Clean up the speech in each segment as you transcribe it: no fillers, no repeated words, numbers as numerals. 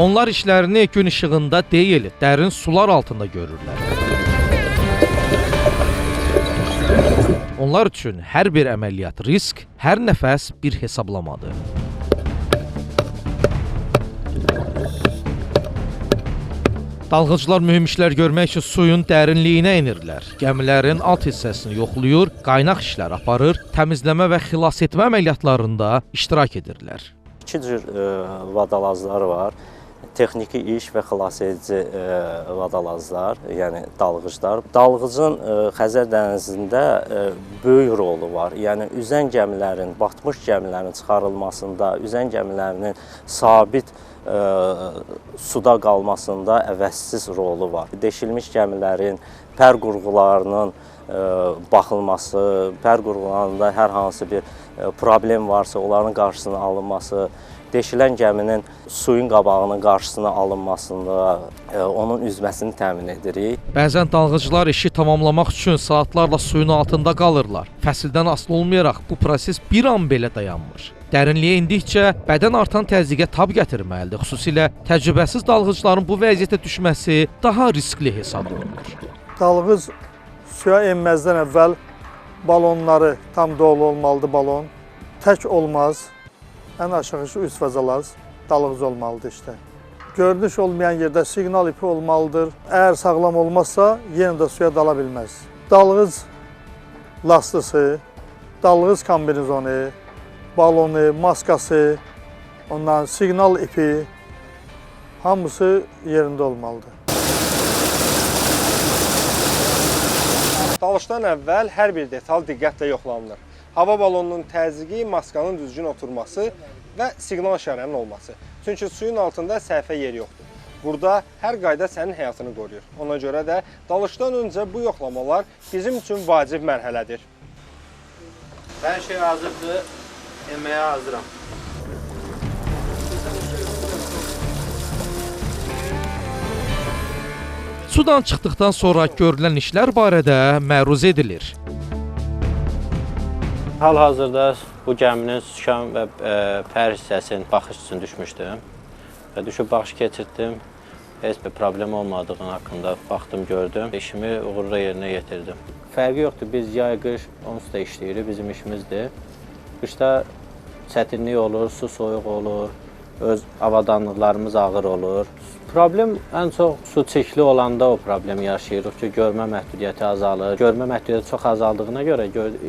Onlar işlərini gün işığında deyil, dərin sular altında görürlər. Onlar üçün hər bir əməliyyat risk, hər nəfəs bir hesablamadır. Dalğıcılar mühüm işlər görmək üçün suyun dərinliyinə enirlər. Gəmilərin alt hissəsini yoxlayır, qaynaq işlər aparır, təmizləmə və xilas etmə əməliyyatlarında iştirak edirlər. İki cür vadalazlar var. Texniki iş və xilasedici vadalazlar, yəni dalğıclar. Dalğıcın Xəzər dənizində böyük rolu var. Yəni üzən gəmilərin, batmış gəmilərin çıxarılmasında, üzən gəmilərinin sabit suda qalmasında əvəzsiz rolu var. Deşilmiş gəmilərin pər qurğularının baxılması, pər qurğularında hər hansı bir problem varsa, onların qarşısının alınması, deşilən gəminin suyun qabağının qarşısına alınmasında onun üzməsini təmin edirik. Bəzən dalğıcılar işi tamamlamaq üçün saatlarla suyun altında qalırlar. Fəsildən asılı olmayaraq bu proses bir an belə dayanmır. Dərinliyə indikcə bədən artan təzyiqə tab gətirməlidir. Xüsusilə təcrübəsiz dalğıcıların bu vəziyyətə düşməsi daha riskli hesab olunur. Dalğıc suya enməzdən əvvəl balonları tam dolu olmalıdır balon. Tək olmaz. Ən aşağı üst vəzalaz dalğıc olmalıdır işte. Görünüş olmayan yerdə siqnal ipi olmalıdır. Əgər sağlam olmazsa yenə də suya dala bilməz. Dalğıc lastısı, dalğıc kombinezonu, balonu, maskası, ondan siqnal ipi hamısı yerində olmalıdır. Dalışdan əvvəl hər bir detal diqqətlə yoxlanılır. Hava balonunun təzyiqi, maskanın düzgün oturması və siqnal işarənin olması. Çünki suyun altında səhvə yer yoxdur. Burada hər qayda sənin həyatını qoruyur. Ona görə də dalışdan öncə bu yoxlamalar bizim üçün vacib mərhələdir. Hər şey hazırdır, yeməyə hazıram. Sudan çıxdıqdan sonra görülən işlər barədə məruz edilir. Hal-hazırda bu gəminin sükan və pər hissəsinin baxış üçün düşmüşdüm. Və düşüb baxış keçirtdim. Heç bir problem olmadığını haqqında baxdım, gördüm. İşimi uğurla yerinə yetirdim. Fərqi yoxdur, biz yay-qış onsuz da işləyirik, bizim işimizdir. Qışda çətinlik olur, su soyuq olur, öz avadanlıqlarımız ağır olur. Problem ən çox su çirkli olanda o problemi yaşayırıq ki, görmə məhdudiyyəti azalır. Görmə məhdudiyyəti çox azaldığına görə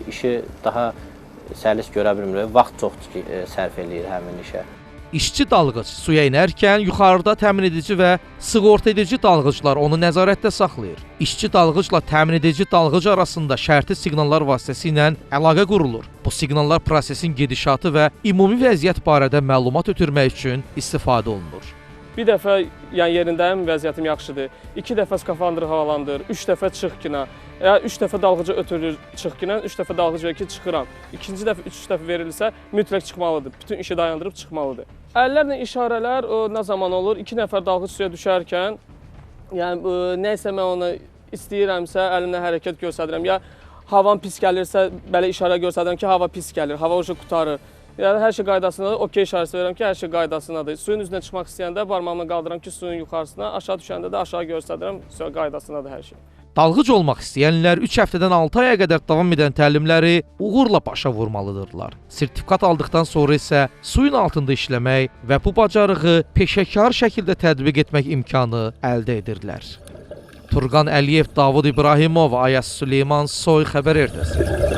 işi daha səlis görə bilmirik. Vaxt çox sərf eləyir həmin işə. İşçi dalğıc suya inərkən yuxarıda təmin edici və sığorta edici dalğıclar onu nəzarətdə saxlayır. İşçi dalğıcla təmin edici dalğıc arasında şərti siqnallar vasitəsilə əlaqə qurulur. Bu siqnallar prosesin gedişatı və ümumi vəziyyət barədə məlumat ötürmək üçün istifadə olunur. Bir dəfə yerindəyim, vəziyyətim yaxşıdır. 2 dəfə skafandrı havalandır, 3 dəfə çıx kina. 3 dəfə dalğıcı ötürülür, çıx kina, 3 dəfə dalğıcı verir ki, çıxıram. İkinci dəfə, 3 dəfə verilirsə, mütləq çıxmalıdır. Bütün işi dayandırıb çıxmalıdır. Əllərlə işarələr nə zaman olur? 2 nəfər dalğıc suya düşərkən, yəni nəysə mən onu istəyirəmsə, əlimlə hərəkət göstərirəm. Ya havan pis gəlirsə, belə işarə göstərirəm ki, hava pis gəlir, hava ucu qutarır. Yəni hər şey qaydasındadır, okey işarəsi verirəm ki, hər şey qaydasındadır. Suyun üzünə çıxmaq istəyəndə barmağımla qaldıram ki, suyun yuxarısına, aşağı düşəndə də aşağı göstərirəm, qaydasındadır hər şey. Dalğıc olmaq istəyənlər 3 həftədən 6 aya qədər davam edən təlimləri uğurla başa vurmalıdırlar. Sertifikat aldıqdan sonra isə suyun altında işləmək və bu bacarığı peşəkar şəkildə tətbiq etmək imkanı əldə edirlər. Turqan Əliyev, Davud İbrahimov, Ayas Süleyman Soy xəbər ertəsi.